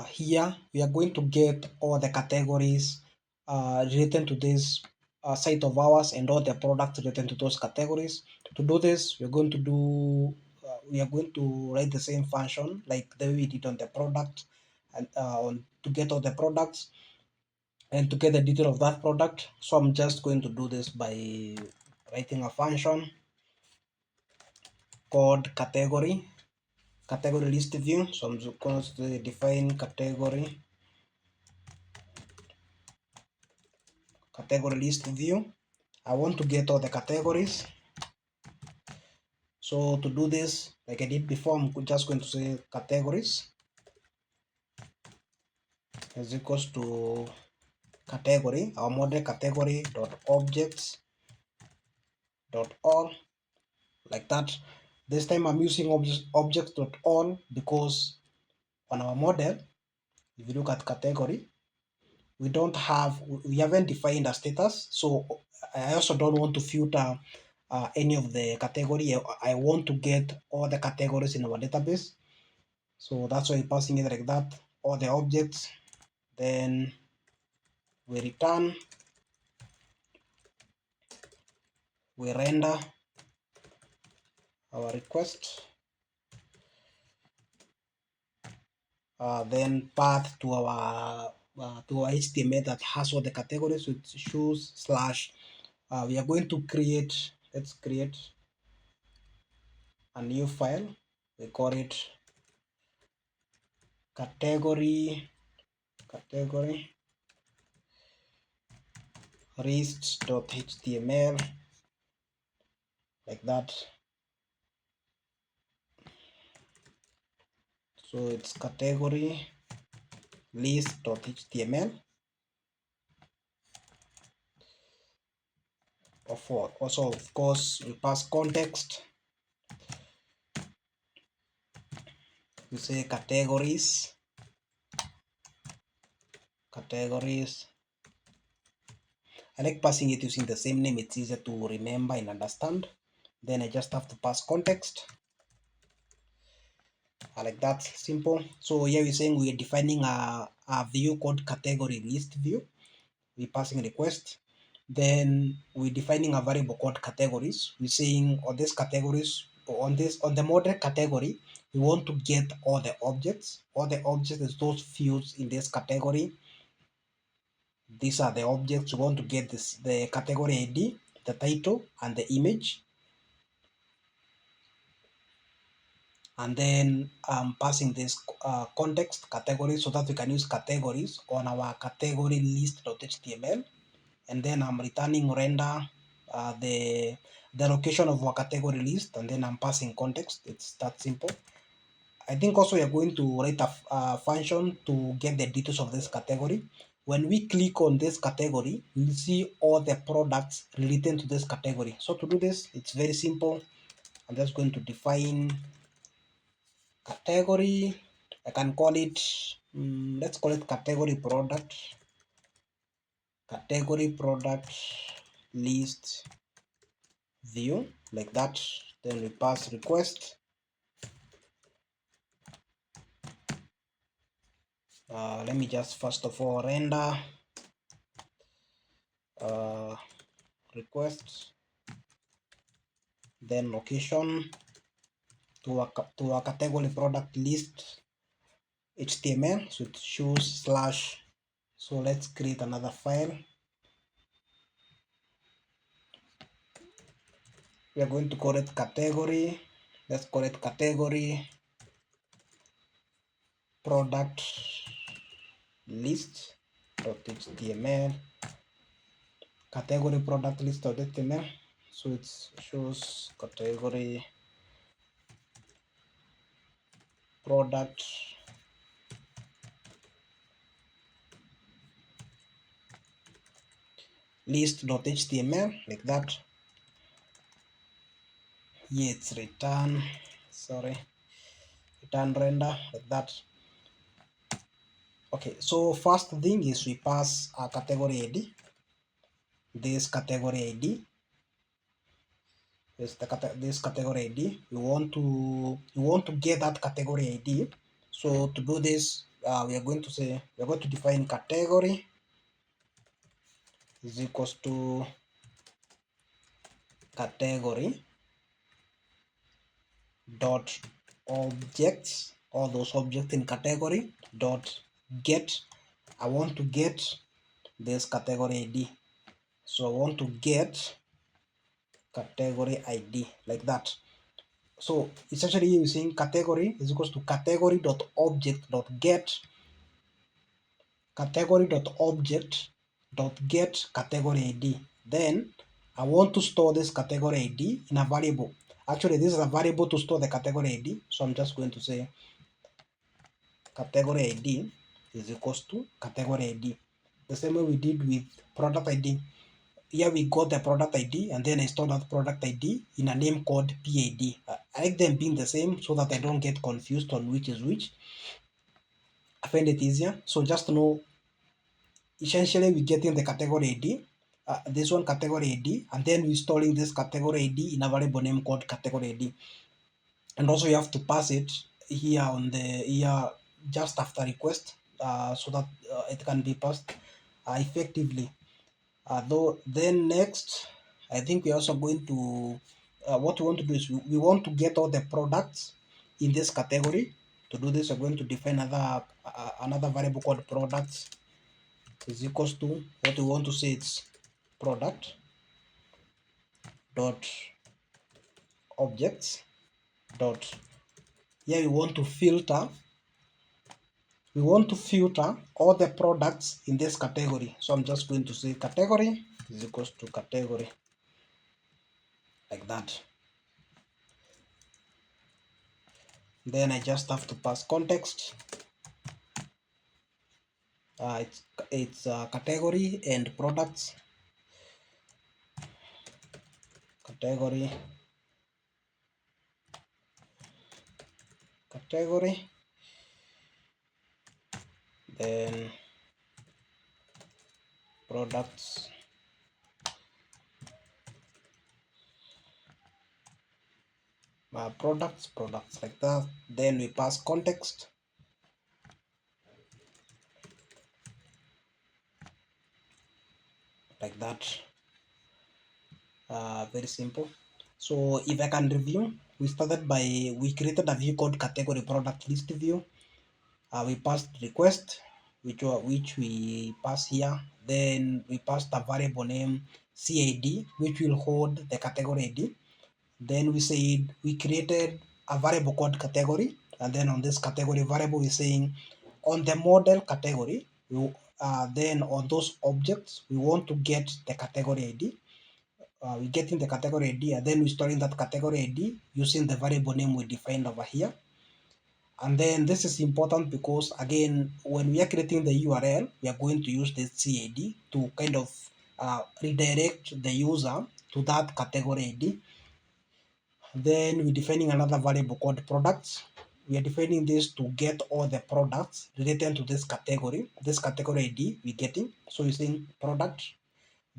Here we are going to get all the categories related to this site of ours and all the products related to those categories. To do this, we are going to write the same function like the way we did on the product and to get all the products and to get the detail of that product. So I'm just going to do this by writing a function called category list view. So I'm going to define category list view. I want to get all the categories. So to do this, like I did before, I'm just going to say categories is equals to category, our model category dot objects dot all, like that. This time I'm using objects dot all because on our model, if you look at category, we haven't defined a status. So I also don't want to filter any of the category. I want to get all the categories in our database. So that's why I'm passing it like that, all the objects. Then we return, we render our request, then path to our HTML that has all the categories with shoes slash. We are going to create, let's create a new file. We call it category list.html, like that. So it's category list.html. Also, of course, we pass context. We say categories. I like passing it using the same name. It's easier to remember and understand. Then I just have to pass context. Like that, simple. So here we're saying we're defining a view called category list view. We're passing request. Then we're defining a variable called categories. We're saying on these categories, on the model category, we want to get all the objects. All the objects is those fields in this category. These are the objects. We want to get the category ID, the title, and the image. And then I'm passing this context category so that we can use categories on our category list.html. And then I'm returning render the location of our category list, and then I'm passing context. It's that simple. I think also we are going to write a function to get the details of this category. When we click on this category, we'll see all the products related to this category. So to do this, it's very simple. I'm just going to define category. I can call it, let's call it category product list view, like that. Then we pass request. Let me just first of all render request, then location to our category product list HTML. So it shows slash. So let's create another file. We are going to call it category. Let's call it category product list.html. Category product list.html. So it shows category product list.html, like that. Here it's return render, like that. Okay, so first thing is we pass a category ID. This category ID is this category ID. You want to get that category ID. So to do this, we are going to say, we are going to define category is equals to category dot objects, all those objects in category dot get. I want to get this category ID, so I want to get category ID like that. So essentially using category is equals to category dot object dot get category dot object dot get category ID. Then I want to store this category ID in a variable. Actually, this is a variable to store the category ID. So I'm just going to say category ID is equals to category ID. The same way we did with product ID. Here we got the product ID and then I store that product ID in a name called PID. I like them being the same so that I don't get confused on which is which. I find it easier. So just know, essentially we getting the category ID, this one category ID, and then we storing this category ID in a variable name called category ID. And also you have to pass it here on the here just after request, so that it can be passed effectively. Though then next, I think we're also going to what we want to do is we want to get all the products in this category. To do this, we're going to define another variable called products is equals to what we want to say it's product dot objects dot, here we want to filter all the products in this category. So I'm just going to say category is equals to category like that. Then I just have to pass context. It's category and products, category then products, products like that. Then we pass context like that. Very simple. So if I can review, we created a view called category product list view. We passed request, which we pass here. Then we passed a variable name CID, which will hold the category ID. Then we said we created a variable called category, and then on this category variable we're saying on the model category, then on those objects we want to get the category ID. We getting the category ID and then we storing that category ID using the variable name we defined over here. And then this is important because again, when we are creating the URL, we are going to use this CID to kind of redirect the user to that category ID. Then we're defining another variable called products. We are defining this to get all the products related to this category ID we're getting. So we're saying product,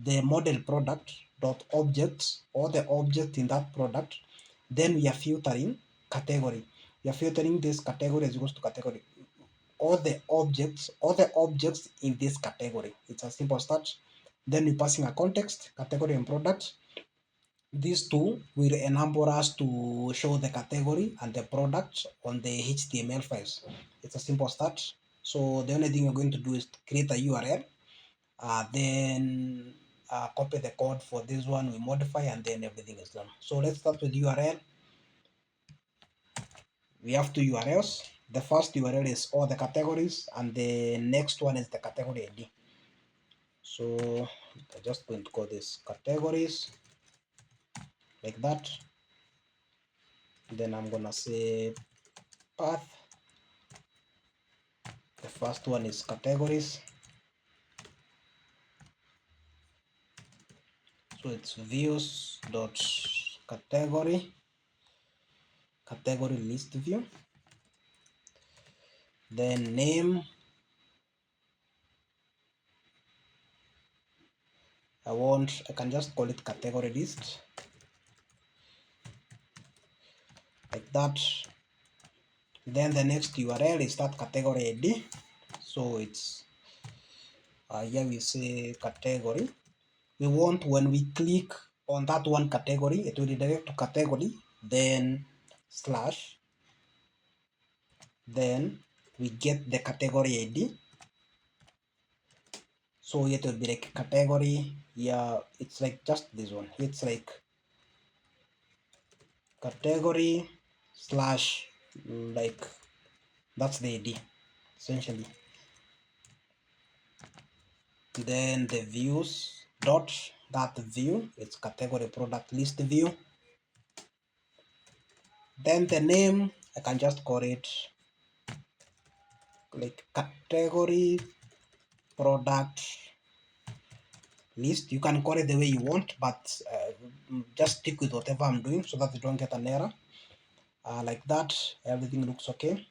the model product dot objects, all the objects in that product. Then we are filtering category. We are filtering this category as equals to category. All the objects in this category. It's as simple as that. Then we're passing a context, category and product. These two will enable us to show the category and the product on the HTML files. It's as simple as that. So the only thing you're going to do is create a URL, then copy the code for this one, we modify, and then everything is done. So let's start with URL. We have two URLs. The first URL is all the categories, and the next one is the category ID. So I'm just going to call this categories like that. Then I'm gonna say path. The first one is categories. So it's views dot category list view. Then name, I can just call it category list like that. Then the next URL is that category ID. So it's here we say category. We want when we click on that one category, it will redirect to category, then slash, then we get the category ID. So it will be like category. Yeah, it's like just this one. It's like category slash, like that's the ID essentially. Then the views dot that view, it's category product list view. Then the name, I can just call it like category product list. You can call it the way you want, but just stick with whatever I'm doing so that you don't get an error. Like that, everything looks okay.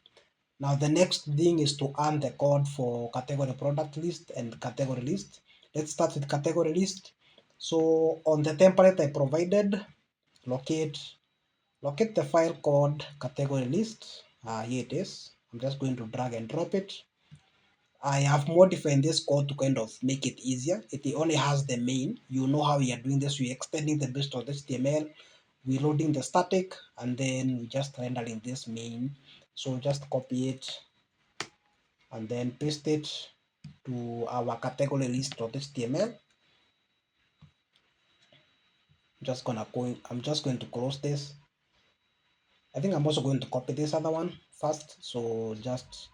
Now the next thing is to add the code for category product list and category list. Let's start with category list. So on the template I provided, locate the file called category list. Here it is. I'm just going to drag and drop it. I have modified this code to kind of make it easier. It only has the main. You know how we are doing this. We're extending the base of HTML, we're loading the static, and then we just rendering this main. So just copy it and then paste it to our category list.html. I'm just going to close this. I think I'm also going to copy this other one first. So just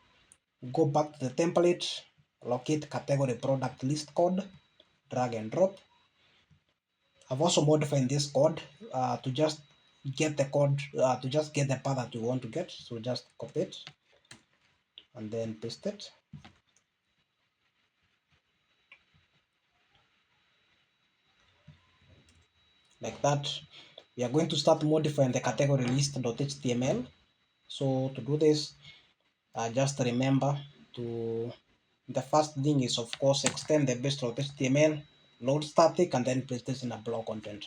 go back to the template, locate category product list code, drag and drop. I've also modified this code to just get the code, to just get the path that we want to get. So just copy it and then paste it. Like that. We are going to start modifying the category list.html. So to do this, just remember to, the first thing is of course extend the base.html, load static, and then paste this in a blog content.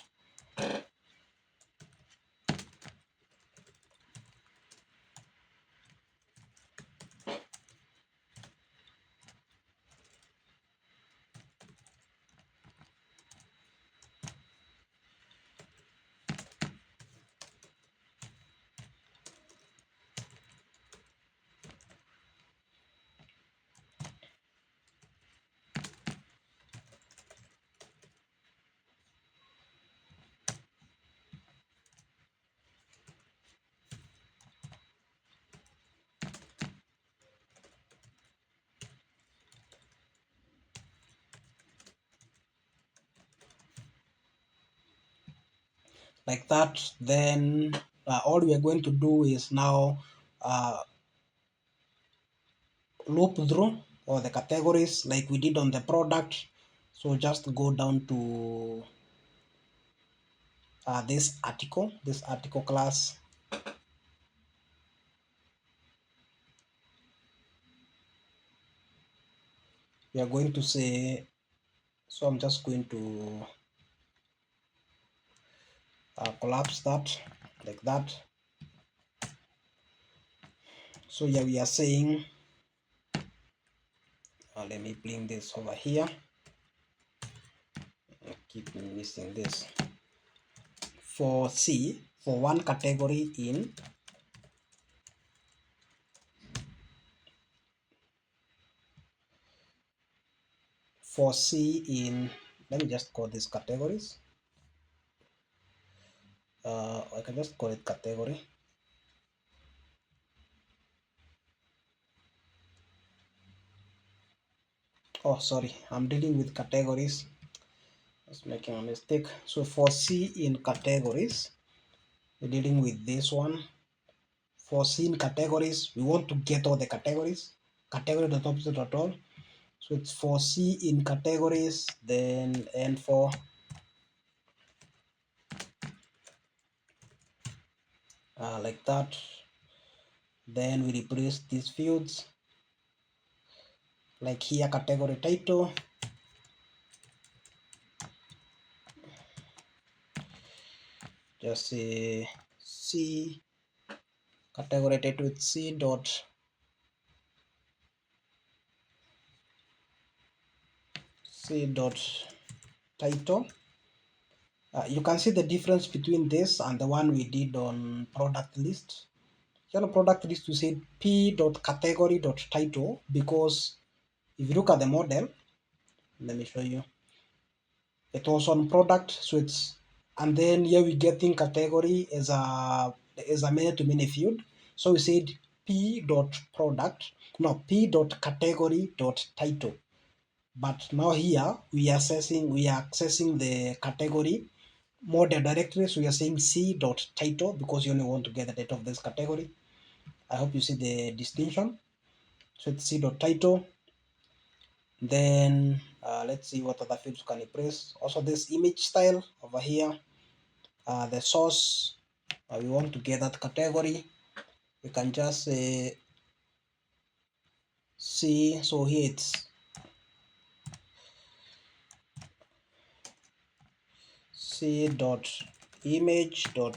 Like that, then all we are going to do is now loop through all the categories like we did on the product. So just go down to this article class. We are going to say, so I'm just going to collapse that like that. So yeah, we are saying, let me bring this over here. I keep missing this. For C, for one category in for C in, let me just call these categories. I can just call it category. Oh, sorry, I'm dealing with categories. I was making a mistake. So for C in categories, we're dealing with this one. For C in categories, we want to get all the categories. Category.object.all. So it's for C in categories, then and for like that. Then we replace these fields. Like here, category title. Just say C category title with c dot title. You can see the difference between this and the one we did on product list. Here on product list we said p dot category dot title, because if you look at the model, let me show you. It was on product, so it's, and then here we getting category as a many to many field. So we said p dot product, no, p dot category dot title. But now here we are accessing the category model directory, so we are saying c dot title because you only want to get the title of this category. I hope you see the distinction. So it's c dot title. Then let's see what other fields can you press. Also this image style over here, the source, we want to get that category. We can just see, so here it's c dot image dot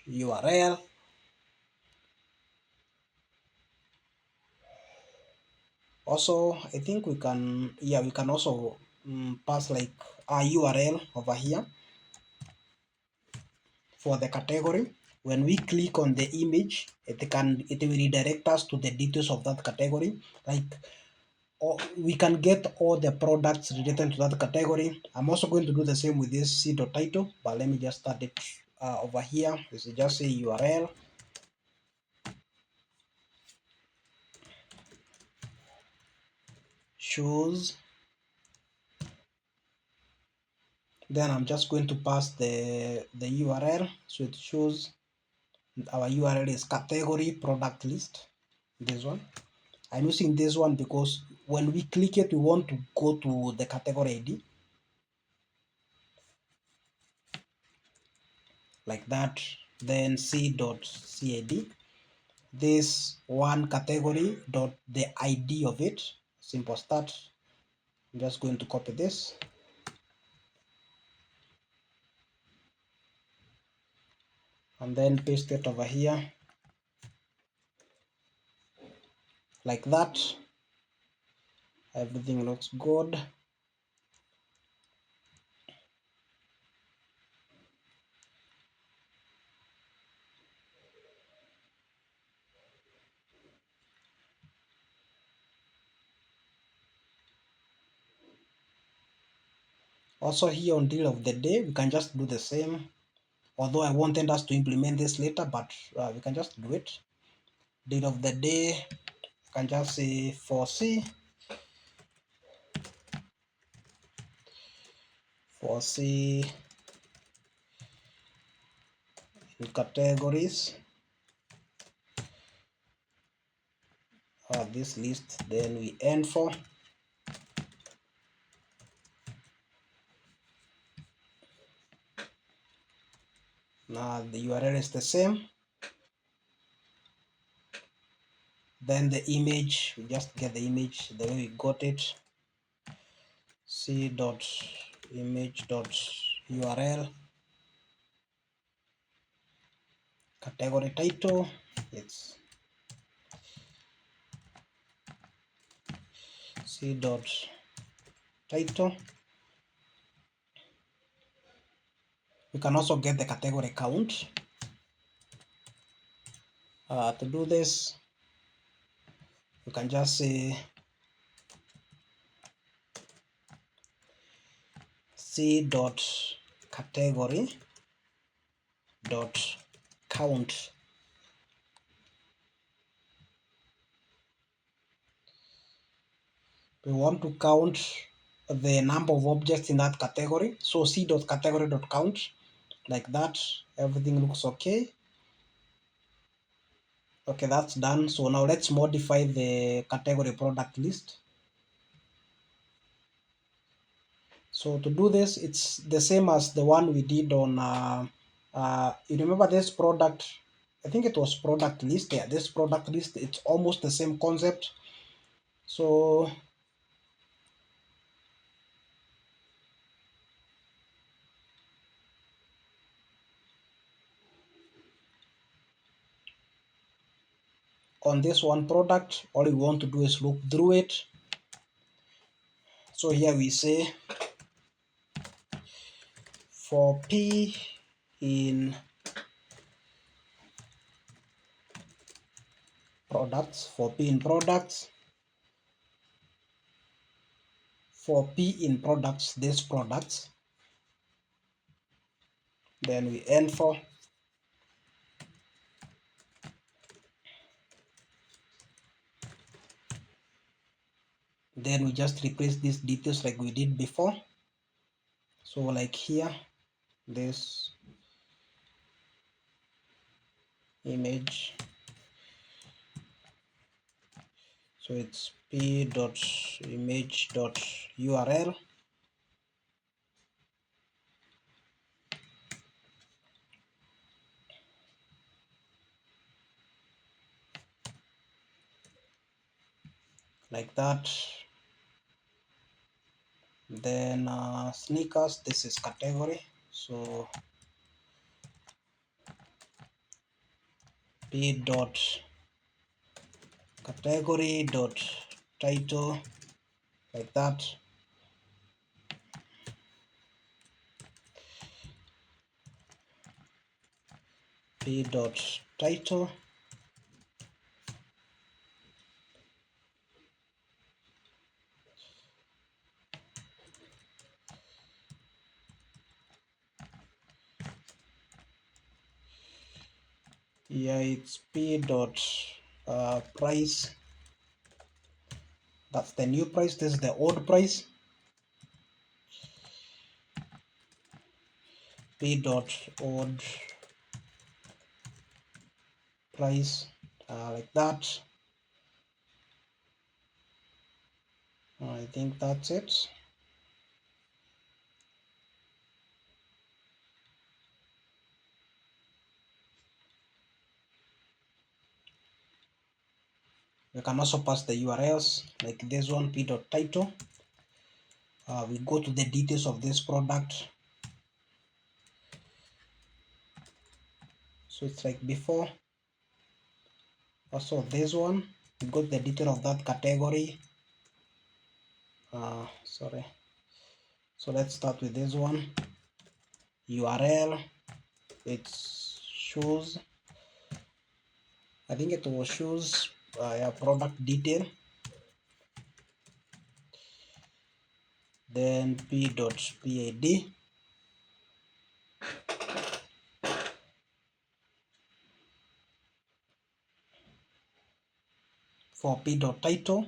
url. Also I think we can, yeah, we can also pass like a url over here for the category. When we click on the image, it will redirect us to the details of that category. Like, or we can get all the products related to that category. I'm also going to do the same with this c dot title, but let me just start it over here. This is just a url. Shows. Then I'm just going to pass the url, so it shows our url is category product list. This one. I'm using this one because when we click it, we want to go to the category ID like that. Then c.cad. This one category dot the ID of it. Simple start. I'm just going to copy this. And then paste it over here. Like that. Everything looks good. Also here on deal of the day, we can just do the same. Although I wanted us to implement this later, but we can just do it. Deal of the day, you can just say foresee in categories this list, then we end for. Now the URL is the same. Then the image, we just get the image the way we got it. c.image.url. Category title, it's c.title. We can also get the category count. To do this, you can just say c.category.count. We want to count the number of objects in that category. So c.category.count, like that. Everything looks okay. Okay, that's done. So now let's modify the category product list. So to do this, it's the same as the one we did on, you remember this product, I think it was product list. Yeah, this product list, it's almost the same concept. So on this one product, all we want to do is look through it. So here we say for P in products, for P in products, for P in products, this products, then we end for, then we just replace these details like we did before. So like here, this image, so it's p.image.url, like that. Then sneakers, this is category, so p dot category dot title, like that. P dot title, yeah, it's p dot price, that's the new price, this is the old price. P dot old price, like that. I think that's it. We can also pass the URLs like this one, p dot title. We go to the details of this product, so it's like before. Also this one, we got the detail of that category. Sorry, so let's start with this one. URL, it's shoes, I think it was shoes, yeah, product detail. Then p.pad, for p.title,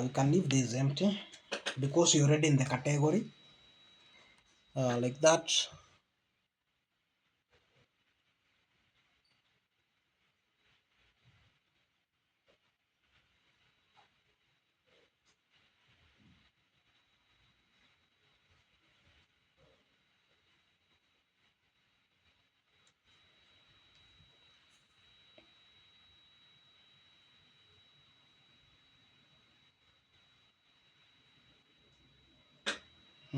we can leave this empty because you're already in the category, like that.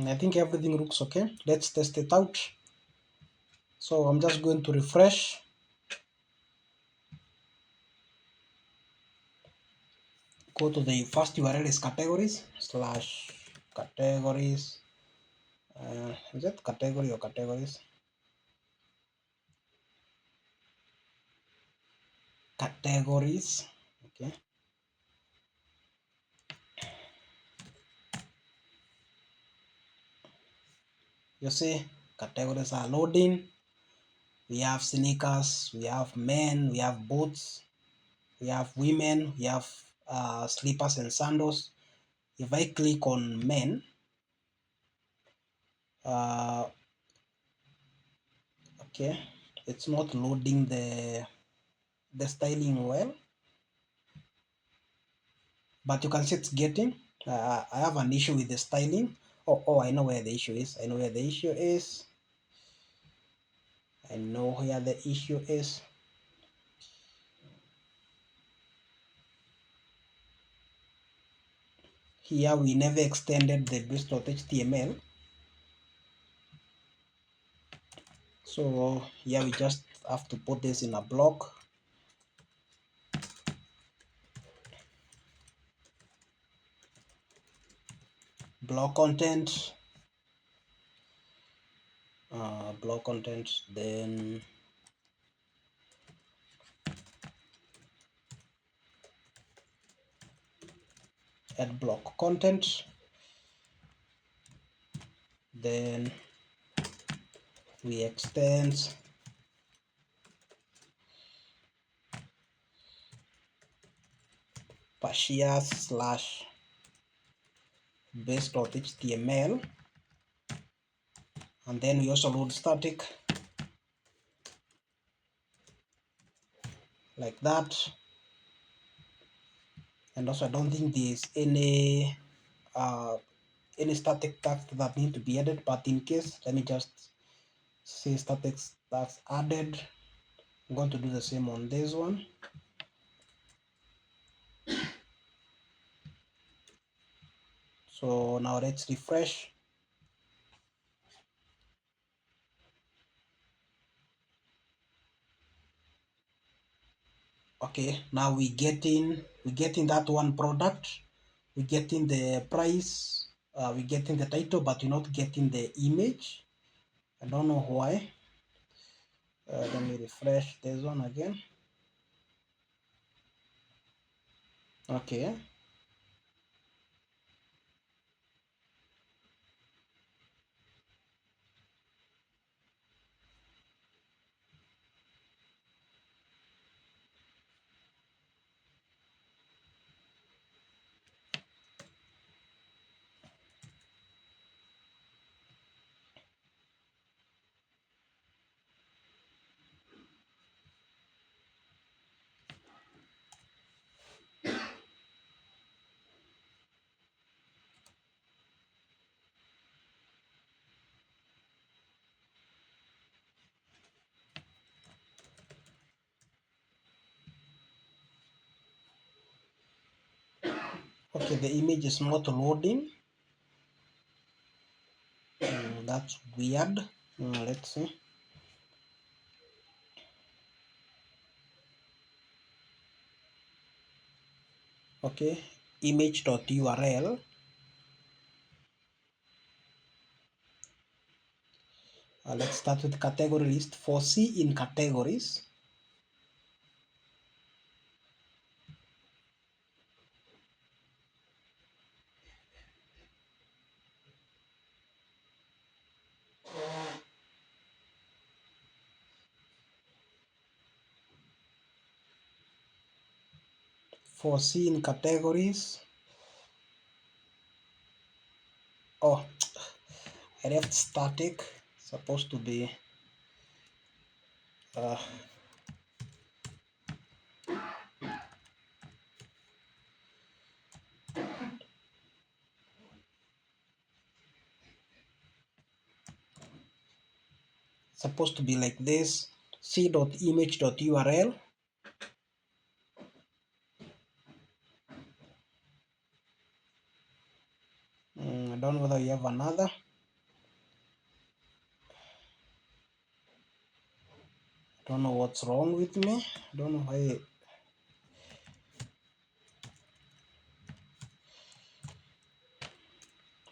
I think everything looks okay. Let's test it out. So I'm just going to refresh. Go to the first URL is categories slash categories. Is it category or categories? Categories. Okay. You see, categories are loading. We have sneakers, we have men, we have boots, we have women, we have slippers and sandals. If I click on men, okay, it's not loading the styling well, but you can see it's getting. I have an issue with the styling. Oh, I know where the issue is. I know where the issue is. I know where the issue is. Here we never extended the base.html. So here we just have to put this in a block. blog content, then add blog content, then we extend partial slash base.html, and then we also load static like that. And also I don't think there's any static tags that need to be added, but in case, let me just say static tags added. I'm going to do the same on this one. So now let's refresh. Okay, now we getting that one product, we getting the price, we getting the title, but we're not getting the image. I don't know why. Let me refresh this one again. Okay, okay, the image is not loading. That's weird. Let's see. Okay, image.url. Let's start with category list. For C in categories, for C in categories, oh, I left static, supposed to be uh, like this: c.image.url. I don't know whether you have another. I don't know what's wrong with me. I don't know why.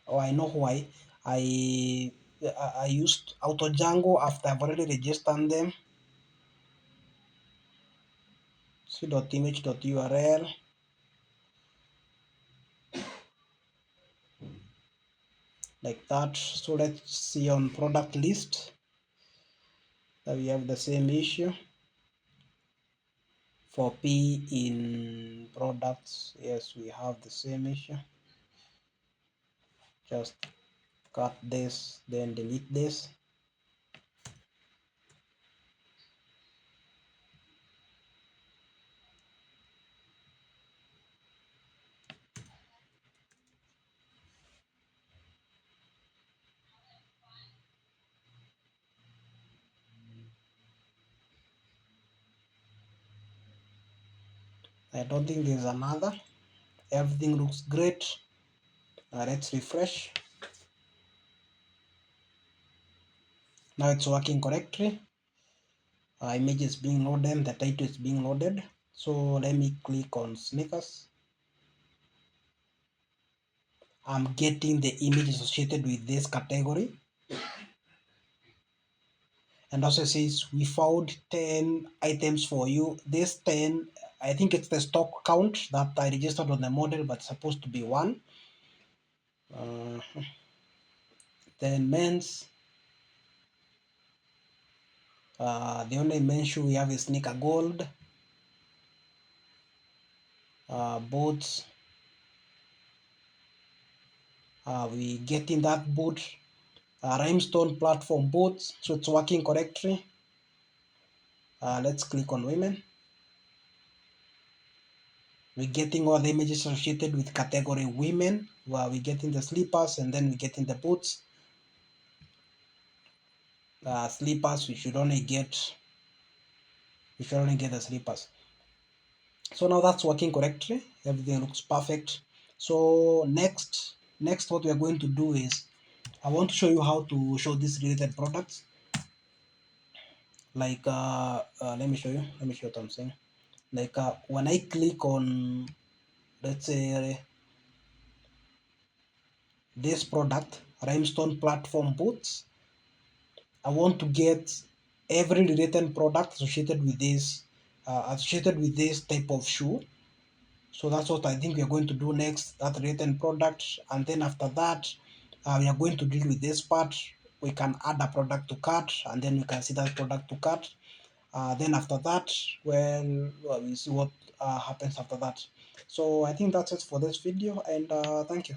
Oh, I know why. I used auto Django after I've already registered them. c.image.url, like that. So let's see on product list that we have the same issue. For P in products, yes, we have the same issue. Just cut this, then delete this. I don't think there's another. Everything looks great. Let's refresh. Now it's working correctly. Image is being loaded, the title is being loaded. So let me click on sneakers. I'm getting the image associated with this category. And also says we found 10 items for you. This 10, I think it's the stock count that I registered on the model, but it's supposed to be one. Uh, then men's, the only men's shoe we have is sneaker gold. Boots, we get in that boot. Rhinestone platform boots, so it's working correctly. Let's click on women. We're getting all the images associated with category women, where we're getting the slippers and then we're getting the boots. Slippers, we should only get the slippers. So now that's working correctly. Everything looks perfect. So next what we are going to do is I want to show you how to show these related products. Like let me show you what I'm saying. Like when I click on, let's say, this product, Rhinestone platform boots, I want to get every related product associated with this type of shoe. So that's what I think we are going to do next, that related product. And then after that, we are going to deal with this part. We can add a product to cart, and then we can see that product to cart. Then after that, well, we'll see what happens after that. So I think that's it for this video, and thank you.